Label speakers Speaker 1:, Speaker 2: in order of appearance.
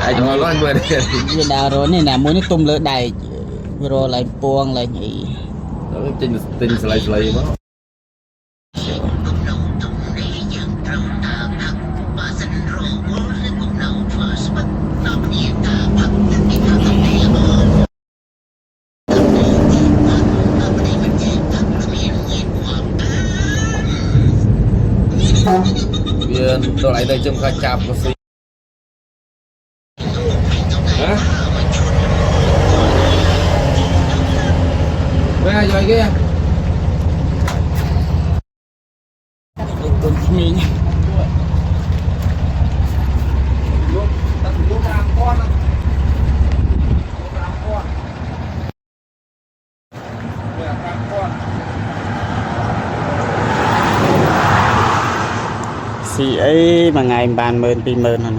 Speaker 1: anh nói con vừa đi
Speaker 2: vừa đào rồi này là muốn nó tung lỡ đầy rồi lại buông lại nhỉ
Speaker 1: nó trên tin slay mà viên tôi lại đây trong khai chạp có gì hả về rồi kia
Speaker 2: con mình xì ấy mà ngày bàn mơn pi mơn hả